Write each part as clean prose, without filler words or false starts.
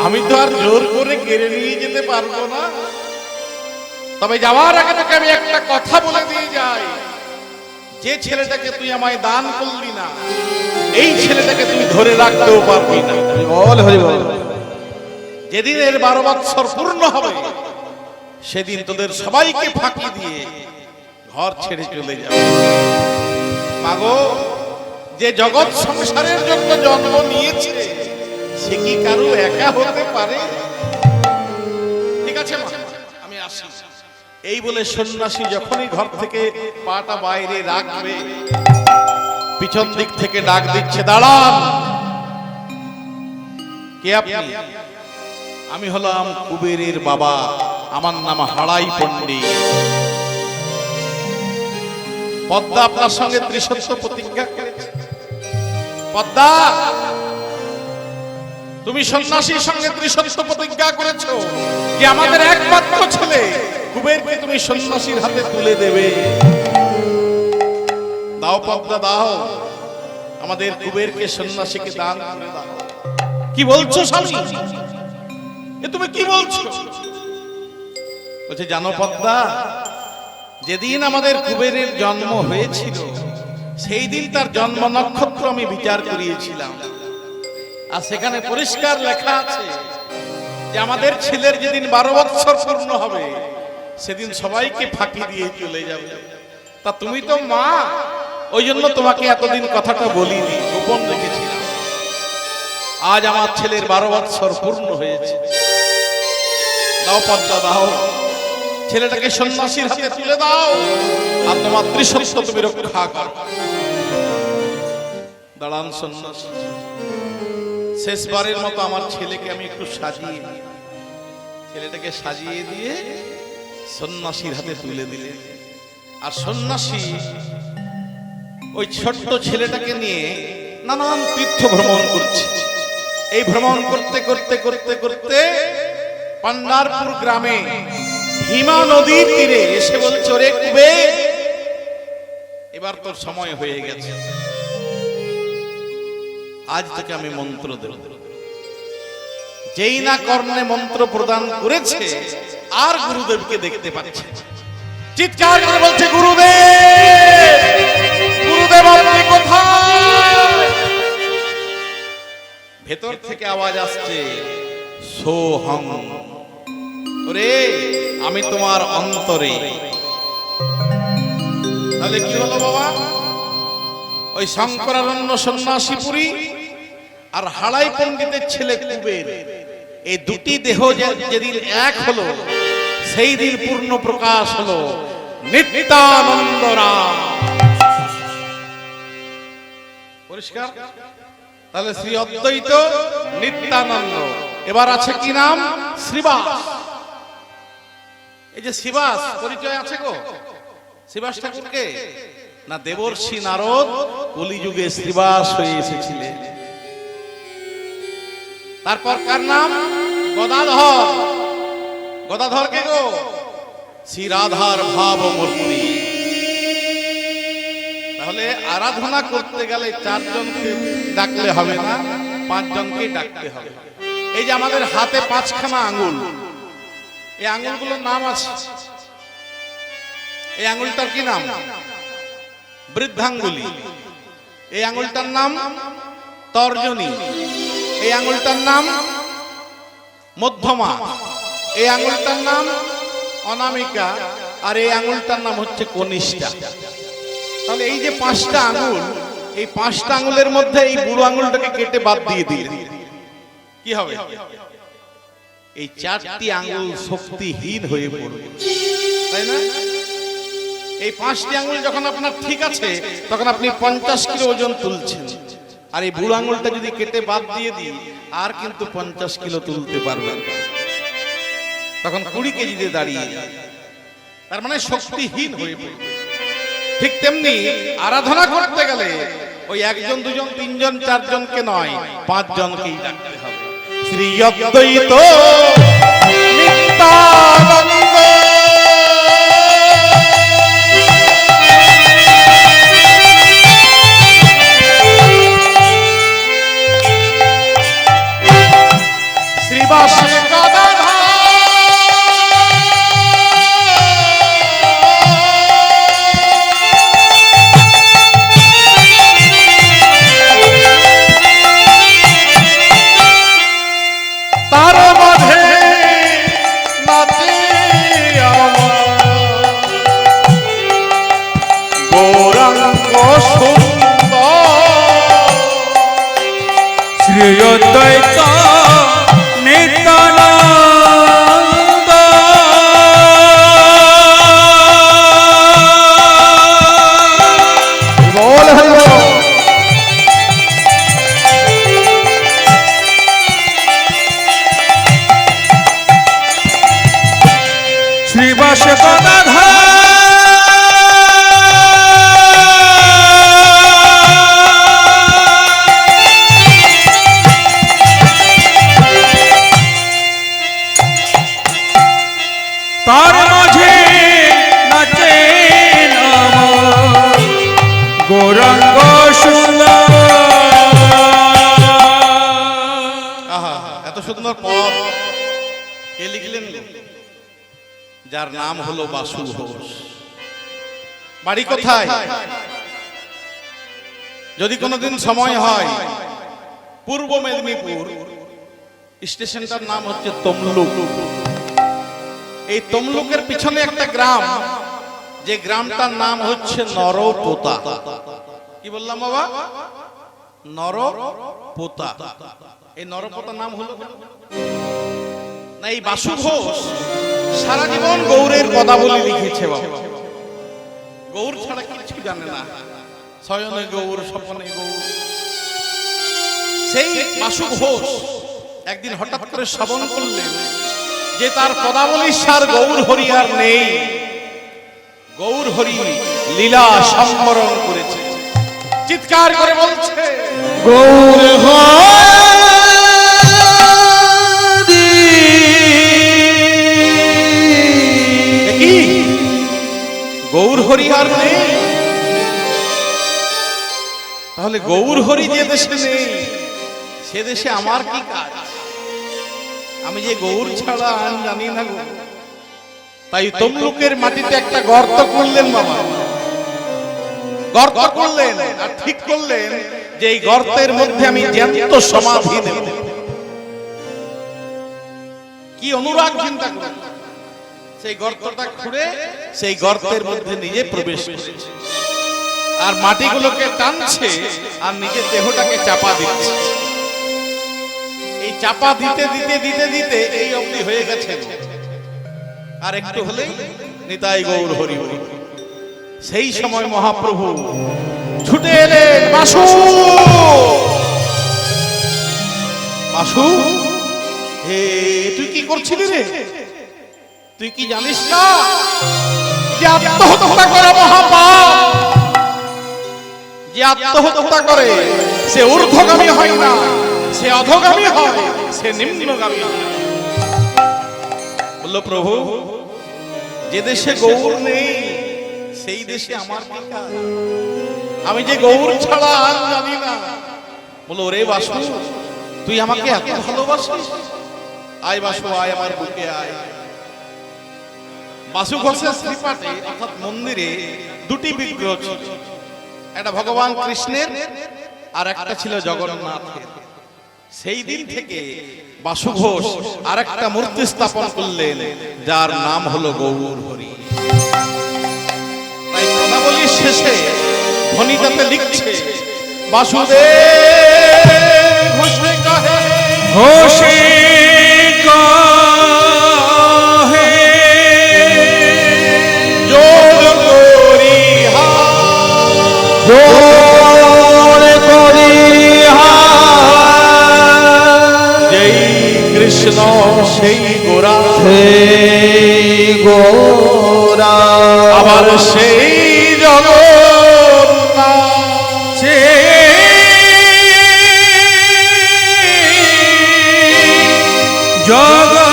আমি তো আর জোর করে কেড়ে নিয়ে যেতে পারবো না। তবে যাওয়ার আগে তোকে আমি একটা কথা বলে দিয়ে যাই, যে ছেলেটাকে তুই আমায় দান করলি না, এই ছেলেটাকে তুই ধরে রাখতেও পারবি না। বল হরি বল। যেদিন এর 12 বৎসর পূর্ণ হবে, সেদিন তোদের সবাইকে ফাঁকি দিয়ে ঘর ছেড়ে চলে যাবে। মাগো, যে জগৎ সংসারের জন্য জন্ম নিয়েছে, সে কি কারো একা হতে পারে? ঠিক আছে মা, আমি আসি। এই বলে সন্ন্যাসী যখনই ঘর থেকে পাটা বাইরে রাখবে, পিছন দিক থেকে ডাক দিচ্ছে, দাঁড়ান। কে আপনি? আমি হলাম কুবেরের বাবা, আমার নাম হাড়াই পণ্ডিত। পদ্মা আপনার সঙ্গে ত্রিসত্য প্রতিজ্ঞা করেছে। পদ্মা, তুমি সন্ন্যাসীর সঙ্গে ত্রিসত্য প্রতিজ্ঞা করেছো যে আমাদের একমাত্র ছেলে কুবেরকে তুমি সন্ন্যাসীর হাতে তুলে দেবে। দাও পদ্মা, দাও, আমাদের কুবেরকে সন্ন্যাসীকে দান করে দাও। কি বলছো স্বামী? এ তুমি কি বলছো? বলছে, জানো পদ্মা, যেদিন আমাদের কুবেরের জন্ম হয়েছিল, সেই দিন তার জন্ম নক্ষত্র আমি বিচার করিয়েছিলাম, আর সেখানে পরিষ্কার লেখা আছে যে আমাদের ছেলের যেদিন 12 বৎসর পূর্ণ হবে, সেদিন সবাইকে ফাঁকি দিয়ে চলে যাবে। তা তুমি তো মা, ওই জন্য তোমাকে এতদিন কথাটা বলিনি, গোপন রেখেছিলাম। আজ আমার ছেলের 12 বৎসর পূর্ণ হয়েছে। দাও পদ্মা, দাও, ছেলেটাকে সন্ন্যাসীর হাতে তুলে দাও, আর তোমার ত্রিসত্য তুমি রক্ষা করো। দাঁড়ান সন্ন্যাসী, শেষবারের মতো আমার ছেলেকে আমি একটু সাজিয়ে, ছেলেটাকে সাজিয়ে দিয়ে সন্ন্যাসীর হাতে তুলে দিলেন। আর সন্ন্যাসী ওই ছোট্ট ছেলেটাকে নিয়ে নানান তীর্থ ভ্রমণ করছে। এই ভ্রমণ করতে করতে করতে করতে পান্ডারপুর গ্রামে ভীমা নদীর তীরে এসে বলছে, ওরে কুবের, এবার তোর সময় হয়ে গেছে, আজ থেকে আমি মন্ত্র দেব। যেই না কর্ণে মন্ত্র প্রদান করেছে, আর গুরুদেবকে দেখতে পাচ্ছে। চিৎকার করে বলছে, গুরুদেব, গুরুদেব আপনি কোথায়? ভেতর থেকে আওয়াজ আসছে, সোহং। ওরে, আমি তোমার অন্তরে। তাহলে কি হলো বাবা? ওই শঙ্করারণ্য সন্ন্যাসীপুরী আর হাড়াই পণ্ডিতের ছেলে কুবের, এই দুটি দেহ যেদিন এক হলো, সেই দিন পূর্ণ প্রকাশ হলো নিত্যানন্দ রাম। পরিষ্কার? তাহলে শ্রী অদ্বৈত নিত্যানন্দ। এবার আছে কি নাম? শ্রীবাস। এই যে শ্রীবাস পরিচয় আছে গো? শ্রীবাস ঠাকুরকে না দেবর্ষি নারদ কলিযুগে শ্রীবাস হয়ে এসেছিলেন। তারপর কার নাম? গদাধর। গদাধর কে গো? শ্রী রাধার ভাবমূর্তি। তাহলে আরাধনা করতে গেলে 4 জনকে ডাকলে হবে না, 5 জনকে ডাকতে হবে। এই যে আমাদের হাতে 5খানা আঙ্গুল, এই আঙ্গুলগুলোর নাম আছে। এই আঙ্গুলটার কি নাম? বৃদ্ধাঙ্গুলি। এই আঙ্গুলটার নাম তর্জনী। এই আঙ্গুলটার নাম মধ্যমা। এই আঙ্গুলটার নাম অনামিকা। আর এই আঙ্গুলটার নাম হচ্ছে কনিষ্ঠা। তাহলে এই যে 5টা আঙ্গুল, এই 5টা আঙ্গুলের মধ্যে এই বুড়ো আঙ্গুলটাকে কেটে বাদ দিয়ে দিলে কি হবে? এই 4টি আঙ্গুল শক্তিহীন হয়ে পড়বে, তাই না? এই 5টি আঙ্গুল যখন আপনার ঠিক আছে, তখন আপনি 50 কিলো ওজন তুলছেন। আর এই বুড়ো আঙ্গুলটা যদি কেটে বাদ দিয়ে দিই, আর কিন্তু 50 কিলো তুলতে পারবেন, তখন 20 কেজিতে দাঁড়িয়ে যাবে। তার মানে শক্তিহীন হয়ে পড়বে। ঠিক তেমনি আরাধনা করতে গেলে ওই 1 জন 2 জন 3 জন 4 জনকে নয়, 5 জনকেই ডাকতে হবে। শ্রী অদ্বৈত নিত্যানন্দ শ্রী বাসে গদাধর তার মাঝে নাচে গৌরাঙ্গ সুন্দর শ্রী অদ্বৈত নিত্যানন্দ বল হলো শ্রীবাস গদাধর তার মাঝে নাচে গৌরাঙ্গ সুন্দর। আহা এত সুন্দর পদ কে লিখলেন? যার নাম হলো বাসু ঘোষ। বাড়ি কোথায়? যদি কোনোদিন সময় হয় পূর্ব মেদিনীপুর স্টেশনটার নাম হচ্ছে তমলুক। এই তমলুকের পিছনে একটা গ্রাম, যে গ্রামটার নাম হচ্ছে নরপোতা। কি বললাম বাবা? নরপোতা। এই নরপোতা নাম হলো না, এই বাসু ঘোষ সারা জীবন গৌরের পদাবলী লিখেছে বাবা। গৌর ছাড়া কিছু জানে না, শয়নে গৌর স্বপনে গৌর। সেই বাসু ঘোষ একদিন হঠাৎ করে শ্রবণ করলেন যে তার পদাবলীর সার গৌর হরি আর নেই। গৌর হরি লীলা সম্বরণ করেছে, চিৎকার করে বলছে গৌর কি গৌর হরি আর নেই? তাহলে গৌর হরি যে দেশে নেই সে দেশে আমার কি কাজ? আমি যে গৌর ছাড়া আর জানি না গো। তাই তমলুকের মাটিতে একটা গর্ত করলেন বাবা, গর্ত করলেন আর ঠিক করলেন যে এই গর্তের মধ্যে আমি জ্যান্ত সমাধি দেব। কি অনুরাগ চিন্তা করলেন! সেই গর্তটা খুঁড়ে সেই গর্তের মধ্যে নিজে প্রবেশ করেছে আর মাটিগুলোকে টানছে আর নিজের দেহটাকে চাপা দিচ্ছে। এই চাপা দিতে দিতে দিতে দিতে এই অবধি হয়ে গেছে, আর একটু হলেই নিতাই গৌর হরি হরি। সেই সময় মহাপ্রভু ছুটে এলেন, বাসু বাসু হে তুই কি করছিলি রে? তুই কি জানিস না যে আত্মহত্যা করা মহাপাপ? যে আত্মহত্যা করে সে ঊর্ধ্বগামী হয় না, সে অধোগামী হয়, সে নিম্নগামী হয়। বলল প্রভু যে দেশে গৌর নেই সেই দেশে আমার কি কাজ? আমি যে গৌর ছাড়া আর জানি না। বলো রে বাসু তুই আমাকে এত ভালোবাসিস? আয় বাসু আয়, আমার বুকে আয়। বাসু ঘোষের শ্রীপাঠে অর্থাৎ মন্দিরে দুটি বিগ্রহ ছিল, একটা ভগবান কৃষ্ণের আর একটা ছিল জগন্নাথের। সেই দিন থেকে বাসু ঘোষ আর একটা মূর্তি স্থাপন করলেন যার নাম হলো গৌর হরি। তাই পদাবলীর শেষে ধ্বনিটাতে লিখছে বাসুদেব ঘোষে কাহে ঘোষে কাহে যোগ করি জোর করি যেই কৃষ্ণ সেই গোরা, গোরা আবার সেই জগন্নাথ,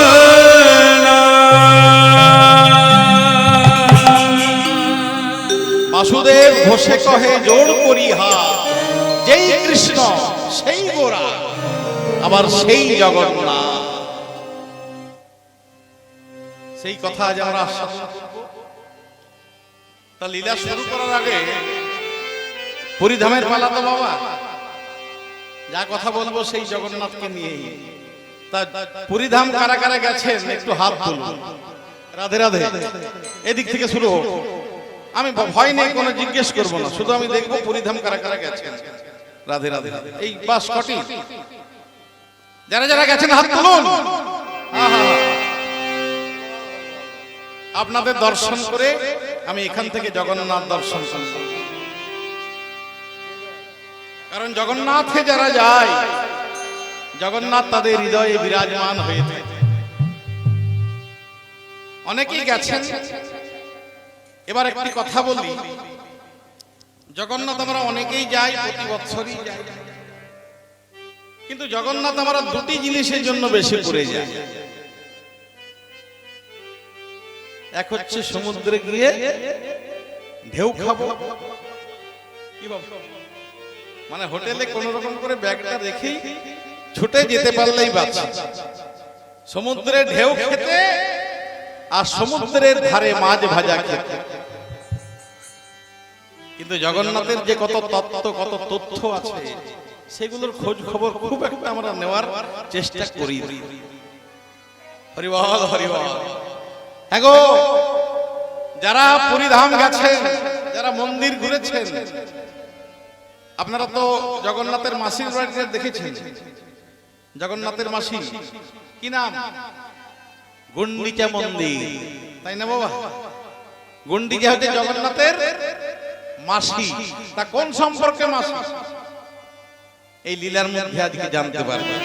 বাসুদেব ঘোষে কহে জোড় করি হাত, যেই কৃষ্ণ সেই গোরা, আবার সেই জগন্নাথ। সেই কথা আজ আমরা আশ্বাস করব। তা লীলা শুরু করার আগে পুরীধামের পালা তো বাবা, যা কথা বলবো সেই জগন্নাথকে নিয়েই। তা পুরীধাম কারা কারা গেছেন একটু হাত তুলুন। রাধে রাধে। এদিক থেকে শুরু হোক। আমি ভয় নেই, কোনো জিজ্ঞেস করবো না, শুধু আমি দেখবো পুরীধাম কারা কারা গেছেন। রাধে রাধে। এই বাস কটি যারা যারা গেছেন হাত তুলুন। আহা, আপনাদের দর্শন করে আমি এখান থেকে জগন্নাথ দর্শন করলাম। কারণ জগন্নাথে যারা যায়, জগন্নাথ তাদের হৃদয়ে বিরাজমান হয়ে থাকে। অনেকেই গেছেন। এবার একটি কথা বলি, জগন্নাথ আমরা অনেকেই যাই, প্রতি বছরই যাই, কিন্তু জগন্নাথ আমরা দুটি জিনিসের জন্য বেশি পড়ে যাই। এক হচ্ছে সমুদ্রে গিয়ে ঢেউ খাবো, কি ভাবো? মানে হোটেলে কোন রকম করে ব্যাগটা রেখেই ছুটে যেতে পারলেই বাঁচি। সমুদ্রে ঢেউ খেতে আর সমুদ্রের ধারে মাছ ভাজা খেতে। কিন্তু জগন্নাথের যে কত তত্ত্ব, কত তথ্য আছে, সেগুলোর খোঁজ খবর খুব একটা আমরা নেওয়ার চেষ্টা করি। হরিবল হরিবল। হ্যাঁ গো, যারা পুরীধাম গেছেন, যারা মন্দির ঘুরেছেন, আপনারা তো জগন্নাথের মাসির বাড়িতে দেখেছেন। জগন্নাথের মাসি কি নাম? গুন্ডিচা মন্দির, তাই না বাবা? গুন্ডিচা হচ্ছে জগন্নাথের মাসি। তা কোন সম্পর্কে মাসি? এই লীলার মধ্যে আজকে জানতে পারবেন।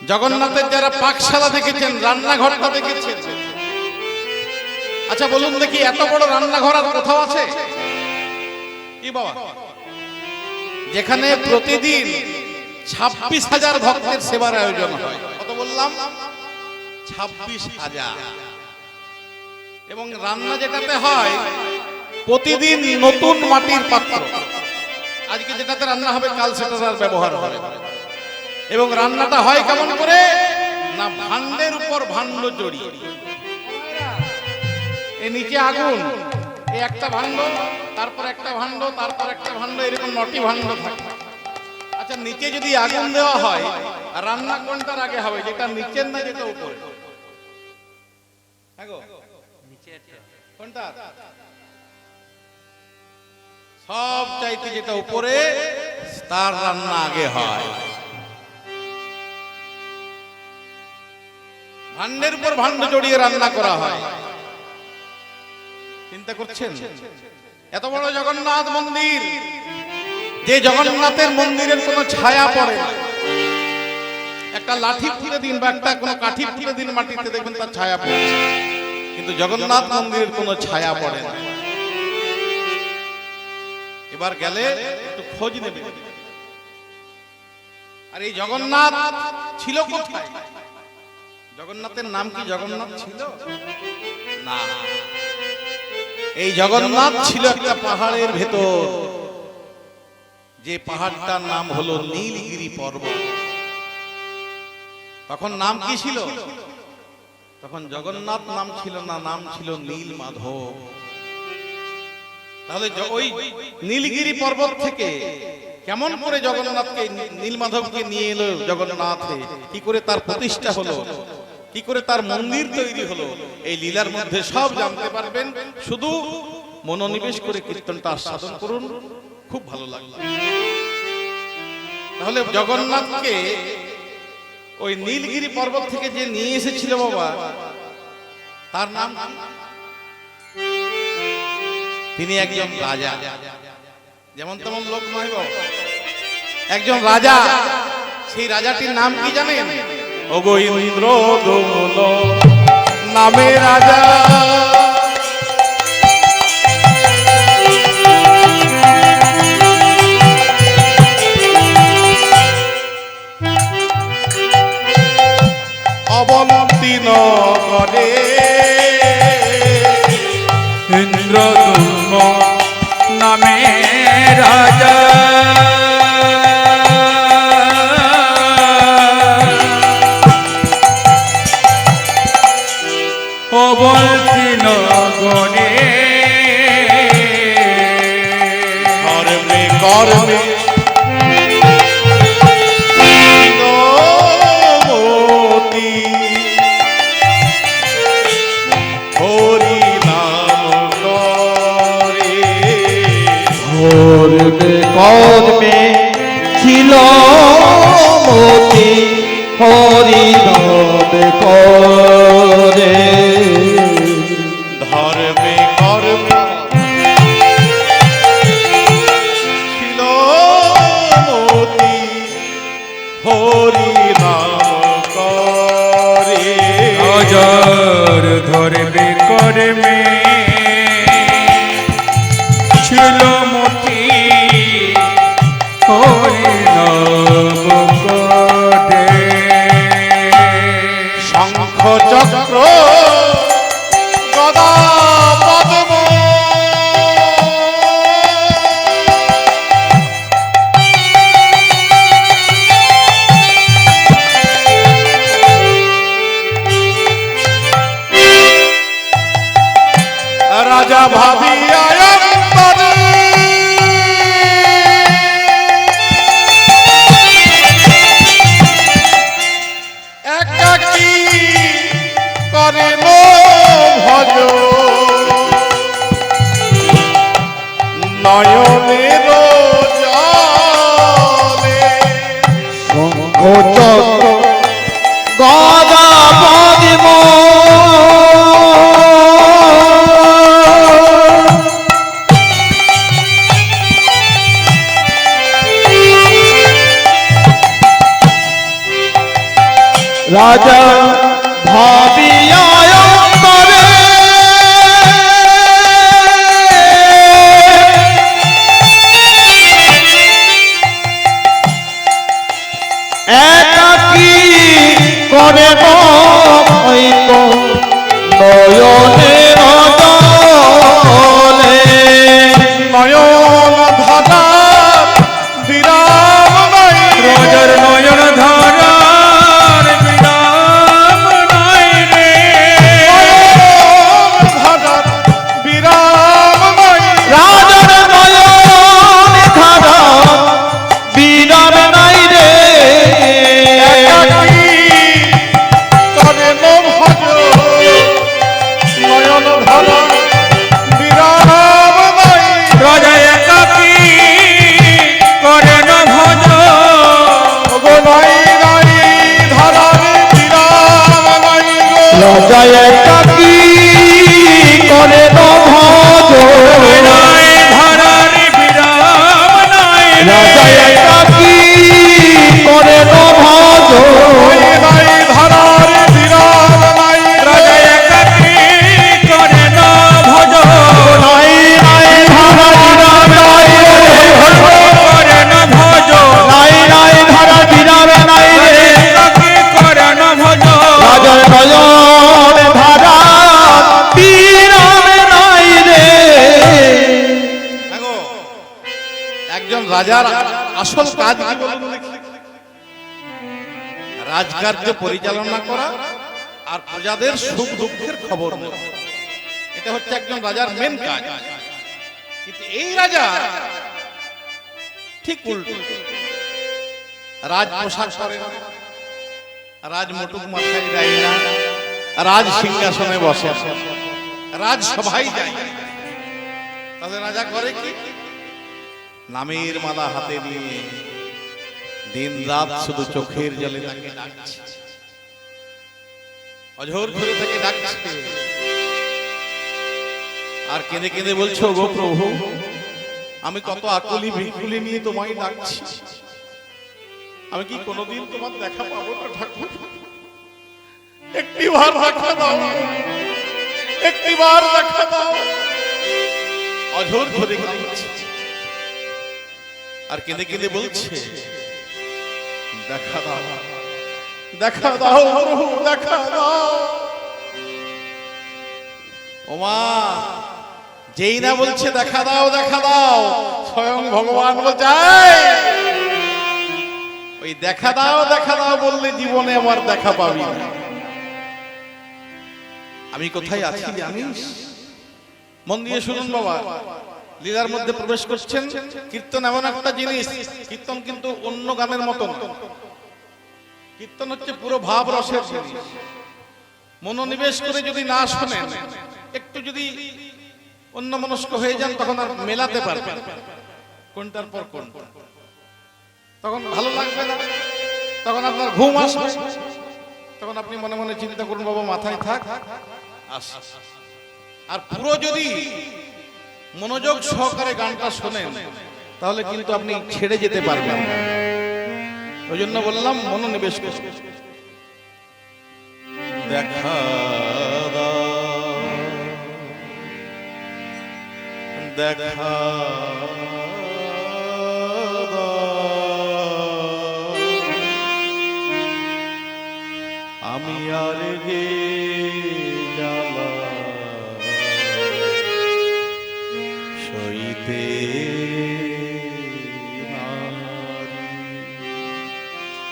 জগন্নাথের যারা পাকশালা দেখেছেন, রান্নাঘরটা দেখেছেন, আচ্ছা বলুন দেখি, এত বড় রান্নাঘর আর কোথাও আছে কি বাবা? যেখানে প্রতিদিন 26,000 ভক্তের সেবার আয়োজন হয়। কত বললাম? 26,000। এবং রান্না যেটাতে হয় প্রতিদিন নতুন মাটির পাত্র। আজকে যেটাতে রান্না হবে কাল সেটার আর ব্যবহার হবে। এবং রান্নাটা হয় কেমন করে না, ভান্ডের উপর ভান্ড জড়িয়ে। এই নিচে আগুন, এই একটা ভান্ড, তারপর একটা ভান্ড, তারপর একটা ভান্ড, এরকম 9টি ভান্ড থাকে। আচ্ছা, নিচে যদি আগুন দেওয়া হয়, আর রান্না কোনটার আগে হবে, যেটা নিচের না যেটা উপরে? হ্যাঁ গো, কোনটা? সব চাইতে যেটা উপরে, তার রান্না আগে হয়। ভান্ডের উপর ভান্ড জড়িয়ে রান্না করা হয়। চিন্তা করছেন? এত বড় জগন্নাথ মন্দির, যে জগন্নাথের মন্দিরের কোনো ছায়া পড়ে না। একটা লাঠি ফেলে দিন বা একটা কোনো কাঠি ফেলে দিন মাটিতে, দেখবেন তার ছায়া পড়ছে। কিন্তু জগন্নাথ মন্দিরের কোনো ছায়া পড়ে না। এবার গেলে একটু খোঁজ নেবে, আর এই জগন্নাথ ছিল কোথায়? জগন্নাথের নাম কি জগন্নাথ ছিল? না, এই জগন্নাথ ছিল একটা পাহাড়ের ভেতর, যে পাহাড়টার নাম হলো নীলগিরি পর্বত। তখন নাম কি ছিল? তখন জগন্নাথ নাম ছিল না, নাম ছিল নীল মাধব। তাহলে ওই নীলগিরি পর্বত থেকে কেমন করে জগন্নাথকে, নীলমাধবকে নিয়ে এলো জগন্নাথে? কি করে তার প্রতিষ্ঠা হলো? কি করে তার মন্দির তৈরি হলো? এই লীলার মধ্যে সব জানতে পারবেন। শুধু মনোনিবেশ করে কীর্তনটা আস্বাদন করুন, খুব ভালো লাগবে। তাহলে জগন্নাথকে ওই নীলগিরি পর্বত থেকে যে নিয়ে এসেছিল বাবা, তার নাম, তিনি একজন রাজা। যেমন তেমন লোক নয় বাবা, একজন রাজা। সেই রাজাটির নাম কি জানেন? ওগো ইন্দ্রদমন নামে রাজা। অবন্তী নগরে ইন্দ্রদম্ন নামে রাজা। হরি নামে করে ধর্মে কর্মে ছিল মতি হরি নাম করে নজর ধরবে কর্মে ছিল মতি হরি নাম করে শঙ্খ চক্র গদা পদ্ম রাজা ভাবিয়া অন্তরে একাকী করেন ভজ নয়নের জলে শঙ্খ চক্র গদা পদ্ম রাজা ভাবিয়া অন্তরে একাকী করে নয়নের জলে নয়ন ধারা বিরাম নাই রাজার নয়ন ধারার বিরাম নাই রে নয়ন ধারা বিরাম নাই রাজার নয়ন ধারা বিরাম নাই রে একাকী করেন ভজ নয়ন ধারা বিরাম নাই রাজা একাকী করেন ভজ গো নাই নাই ধারার বিরাম নাই গো রাজা একাকী করে ভজ নাই ধারার বিরাম নাই রে রাজা একাকী করে ভজ নাই ধারার বিরাম নাই রাজা একাকী করেন ভজ নাই নাই ধারা বিরাম নাই রে করেন ভজ নাই নাই ধারা বিরাম নাই রে একাকী করেন ভজ রাজার নয়ন ধারা বিরাম নাই রে দেখো, একজন রাজার আসল কাজ কি বলুন দেখি? রাজকার্য পরিচালনা করা আর প্রজাদের সুখ দুঃখের খবর নেওয়া। এটা হচ্ছে একজন রাজার মেন কাজ। কিন্তু এই রাজা ঠিক উল্টো, রাজ পোশাক পরে না, রাজ মুটুক মাথায় দেয় না, রাজ সিংহাসনে বসে, রাজ সভায় যায়। তাহলে রাজা করে কি? নামের মালা হাতে নিয়ে দিন রাত শুধু চোখের জলে তাকে ডাকছে, অঝোর ধরে তাকে ডাকছে আর কেঁদে কেঁদে বলছো, গো প্রভু, আমি কত আকুলি বিকুলি নিয়ে তোমায় ডাকছি, আমি কি কোনোদিন তোমার দেখা পাবো না ঠাকুর? একটিবার দেখা দাও, একটিবার দেখা দাও। অঝোর ধরে কাঁদছে আর কেঁদে কেঁদে বলছে, দেখা দাও, দেখা দাও প্রভু, দেখা দাও। ওমা, যেই না বলছে দেখা দাও দেখা দাও, স্বয়ং ভগবান বলছে, "এই, ওই দেখা দাও বললে জীবনে আমার দেখা পাবি না। আমি কোথায় আছি জানিস? মন দিয়ে শুনুন বাবা, লীলার মধ্যে প্রবেশ করছেন। কীর্তন এমন একটা জিনিস, কীর্তন কিন্তু অন্য গানের মতো না। কীর্তন হচ্ছে পুরো ভাব রসের জিনিস। মনোনিবেশ করে যদি না শোনেন, একটু যদি অন্য মনস্ক হয়ে যান, তখন আর মেলাতে পারবেন কোনটার পর কোনটা, তখন ভালো লাগবে না। তখন আপনার ঘুম আসবে, তখন আপনি মনে মনে চিন্তা করুন বাবা মাথায় থাক আস। আর পুরো যদি মনোযোগ সহকারে গানটা শোনেন তাহলে কিন্তু আপনি ছেড়ে যেতে পারবেন। ওই জন্য বললাম মনোনিবেশ করুন। দেখা দেখা আমি আর গে জ্বালা সইতে নারি।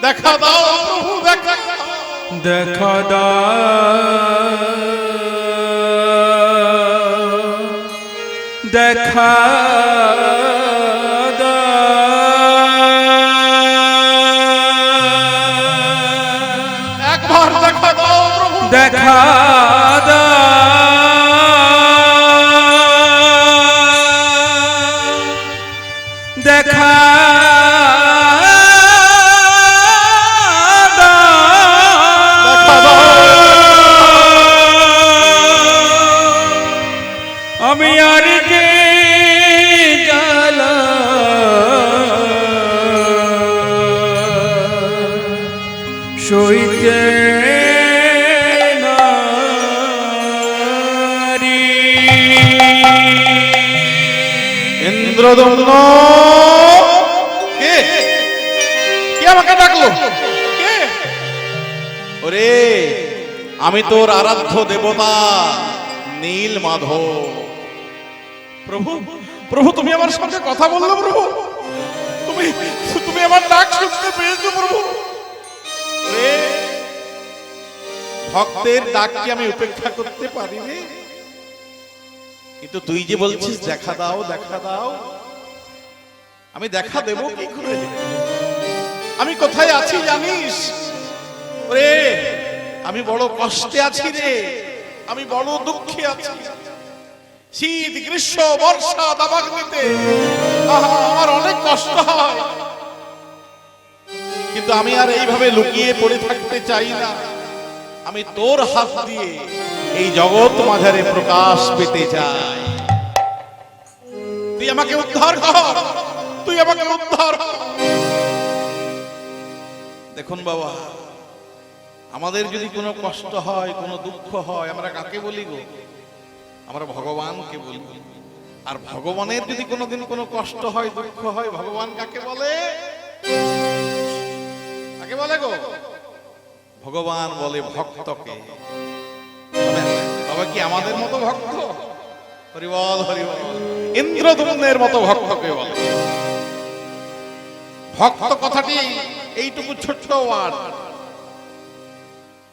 দেখা দাও প্রভু দেখা দাও, দেখা দাও, দেখা একবার দেখা দাও প্রভু দেখা দেখা আমি আর যে জ্বালা সইতে নারি। ইন্দ্রদম্ন কে কে আমাকে ডাকলো? কে? ওরে আমি তোর আরাধ্য দেবতা নীল মাধব। প্রভু প্রভু তুমি আমার সঙ্গে কথা বললো প্রভু, তুমি তুমি আমার ডাক শুনতে পেয়েছো প্রভু। ওরে ভক্তের ডাককে আমি উপেক্ষা করতে পারি রে, কিন্তু তুই যে বলছিস দেখা দাও দেখা দাও, আমি দেখা দেব কি করে? আমি কোথায় আছি জানিস? ওরে আমি বড় কষ্টে আছি রে, আমি বড় দুঃখে আছি। শীত গ্রীষ্ম বর্ষা দাবাগ্নিতে আমার অনেক কষ্ট হয়, কিন্তু আমি আর এইভাবে লুকিয়ে পড়ে থাকতে চাই না। আমি তোর হাত দিয়ে এই জগৎ মাঝারে প্রকাশ পেতে চাই। তুই আমাকে উদ্ধার কর, তুই আমাকে উদ্ধার কর। দেখুন বাবা, আমাদের যদি কোনো কষ্ট হয় কোনো দুঃখ হয় আমরা কাকে বলি গো? আমরা ভগবানকে বলি। আর ভগবানের যদি কোনোদিন কোনো কষ্ট হয় দুঃখ হয় ভগবান কাকে বলে? কাকে বলে গো? ভগবান বলে ভক্তকে। বাবা কি আমাদের মতো ভক্ত? হরিবল হরিবল। ইন্দ্রদ্যুম্নের মতো ভক্তকে বলে। ভক্ত কথাটি এইটুকু ছোট্ট ওয়ার্ড,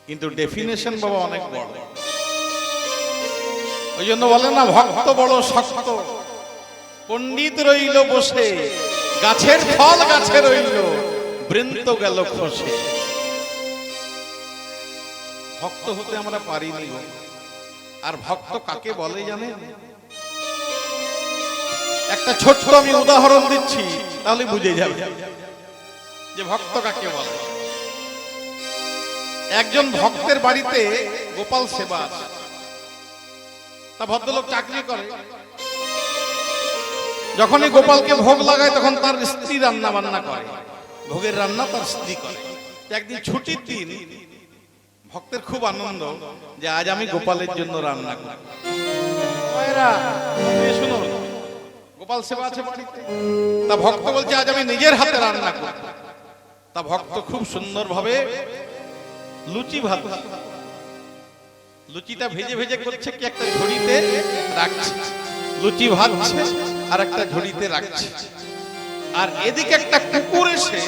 কিন্তু ডেফিনেশন বাবা অনেক বড়। ওই জন্য বলে না ভক্ত বড় শক্ত, পণ্ডিত রইল বসে, গাছের ফল গাছে রইল, বৃন্ত গেল খসে। ভক্ত হতে আমরা পারিনি। আর ভক্ত কাকে বলে জানেন? একটা ছোট্ট আমি উদাহরণ দিচ্ছি তাহলে বুঝে যাবে যে ভক্ত কাকে বলে। একজন ভক্তের বাড়িতে গোপাল সেবা আছে। তা ভদ্রলোক চাকরি করে। যখনই গোপালকে ভোগ লাগায় তখন তার স্ত্রী রান্না বান্না করে, ভোগের রান্না তার স্ত্রী করে। একদিন ছুটির দিন ভক্তের খুব আনন্দ যে আজ আমি গোপালের জন্য রান্না করব। শুনো গোপাল সেবা আছে বাড়িতে। তা ভক্ত বলছে আজ আমি নিজের হাতে রান্না করব। তা ভক্ত খুব সুন্দরভাবে লুচি ভাত, লুচিটা ভেজে ভেজে করছে কি একটা ঝুড়িতে রাখছে, লুচি ভাজছে আর একটা ঝুড়িতে রাখছে। আর এদিকে একটা কুকুর এসে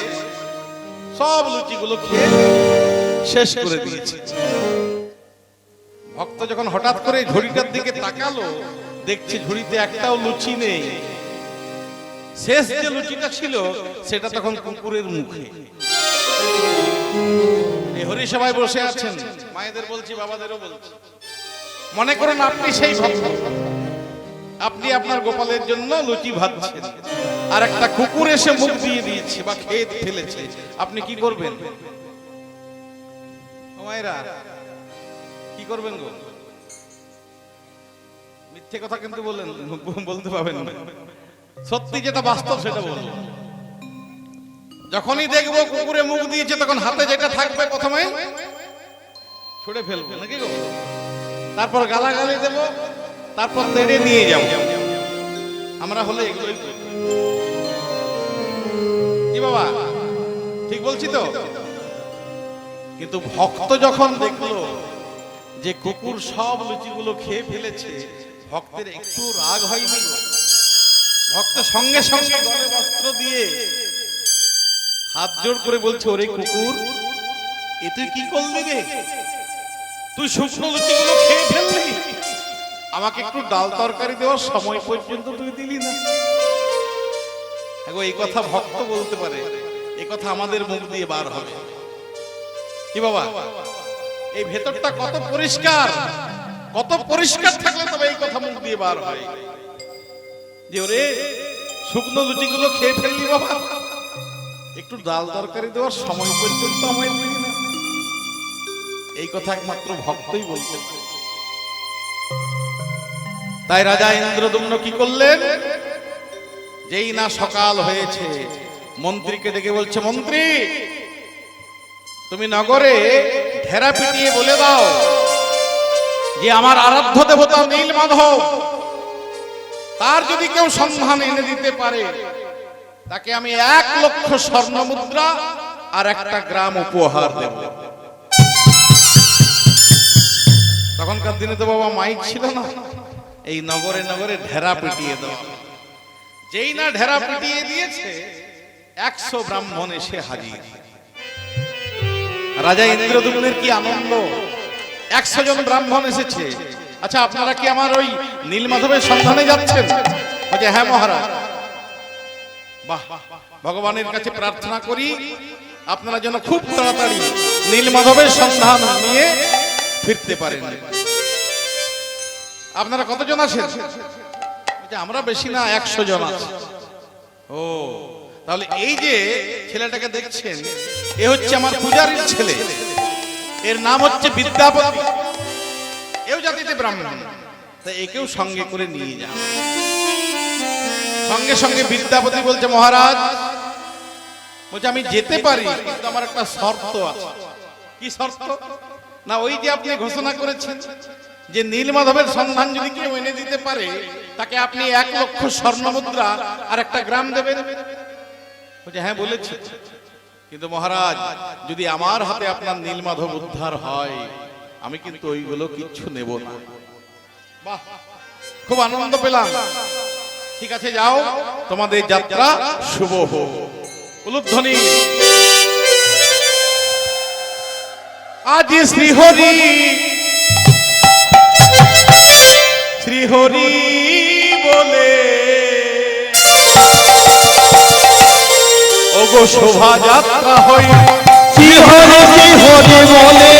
সব লুচিগুলো খেয়ে শেষ করে দিয়েছে। ভক্ত যখন হঠাৎ করে ঝুড়িটার দিকে তাকালো দেখছে ঝুড়িতে একটাও লুচি নেই। শেষ যে লুচিটা ছিল সেটা তখন কুকুরের মুখে। এই হরি সবাই বসে আছেন, মায়েদের বলছি বাবাদেরও বলছি, মনে করুন আপনি সেই ভক্ত আপনি আপনার গোপালের জন্য লুচি ভাজছেন, আর একটা কুকুর এসে মুখ দিয়ে দিয়েছে বা খেয়ে ফেলেছে, আপনি কি করবেন? ও মায়েরা, কি করবেন গো? মিথ্যে কথা কিন্তু বলতে পাবেন না, সত্যি যেটা বাস্তব সেটা বলবো। যখনই দেখবো কুকুরে মুখ দিয়েছে, তখন হাতে যেটা থাকবে প্রথমে ছুড়ে ফেলবো, নাকি গো? তারপর গালাগালি দেব, তারপর তেড়ে নিয়ে যাব। আমরা হলে এগুলোই করি। কি বাবা, ঠিক বলছি তো? কিন্তু ভক্ত যখন দেখলো যে কুকুর সব লুচিগুলো খেয়ে ফেলেছে, ভক্তের একটু রাগ হয়নি গো। ভক্ত সঙ্গে সঙ্গে গলে বস্ত্র দিয়ে হাত জোড় করে বলছে, ওরে কুকুর, এ তুই কি করলি রে? তুই শুকনো লুচিগুলো খেয়ে ফেললি, আমাকে একটু ডাল তরকারি দেওয়ার সময় পর্যন্ত তুই দিলি না। এই কথা ভক্ত বলতে পারে, এই কথা আমাদের মুখ দিয়ে বার হবে। কি বাবা, এই ভেতরটা কত পরিষ্কার, কত পরিষ্কার থাকলে তবে এই কথা মুখ দিয়ে বার হয় যে ওরে শুকনো লুচিগুলো খেয়ে ফেললি বাবা, একটু ডাল তরকারি দেওয়ার সময় পর্যন্ত আমায় দিলি না। এই কথা একমাত্র ভক্তই বলতে পারে। তাই রাজা ইন্দ্রদম্ন কি করলেন? যেই না সকাল হয়েছে, মন্ত্রীকে ডেকে বলছে, মন্ত্রী, তুমি নগরে ঢেরা পিটিয়ে বলে দাও যে আমার আরাধ্য দেবতা নীলমাধব, তার যদি কেউ সন্ধান এনে দিতে পারে, তাকে আমি 1 লক্ষ স্বর্ণ মুদ্রা আর একটা গ্রাম উপহার দেব। তখনকার দিনে তো বাবা মাইক ছিল না, এই নগরে নগরে ঢেরা পিটিয়ে দাও। যেই না ঢেরা পিটিয়ে দিয়েছে, 100 ব্রাহ্মণ এসে হাজির। রাজা ইন্দ্রদম্নের কি আনন্দ, 100 জন ব্রাহ্মণ এসেছে। আচ্ছা, আপনারা কি আমার ওই নীলমাধবের সন্ধানে যাচ্ছেন? বলছে, হ্যাঁ মহারাজ। বাহ, ভগবানের কাছে প্রার্থনা করি আপনারা যেন খুব তাড়াতাড়ি নীলমাধবের সন্ধান নিয়ে ফিরতে পারেন। আপনারা কতজন আছেন? আমরা বেশি না, 100 জন আছে। ও, তাহলে এই যে ছেলেটাকে দেখছেন, এ হচ্ছে আমার পূজারীর ছেলে, এর নাম হচ্ছে বিদ্যাপতি, এও জাতিতে ব্রাহ্মণ, তাই একেও সঙ্গে করে নিয়ে যান। সঙ্গে সঙ্গে বিদ্যাপতি বলছে, মহারাজ, বলছে আমি যেতে পারি, কিন্তু আমার একটা শর্ত আছে। কি শর্ত? না, ওই যে আপনি ঘোষণা করেছেন যে নীলমাধবের সন্ধান যদি কেউ এনে দিতে পারে, তাকে আপনি 1 লক্ষ স্বর্ণ মুদ্রা আর একটা গ্রাম দেবেন। বলছে, হ্যাঁ বলেছি, কিন্তু মহারাজ, যদি আমার হাতে আপনার নীলমাধব উদ্ধার হয়, আমি কিন্তু ওইগুলো কিচ্ছু নেব না। বাহ, খুব আনন্দ পেলাম। ঠিক আছে, যাও, তোমাদের যাত্রা শুভ হোক। উলুধ্বনি। আজ শ্রীহরি শ্রীহরি বলে ওগো শোভাযাত্রা হই, শ্রীহরি শ্রীহরি বলে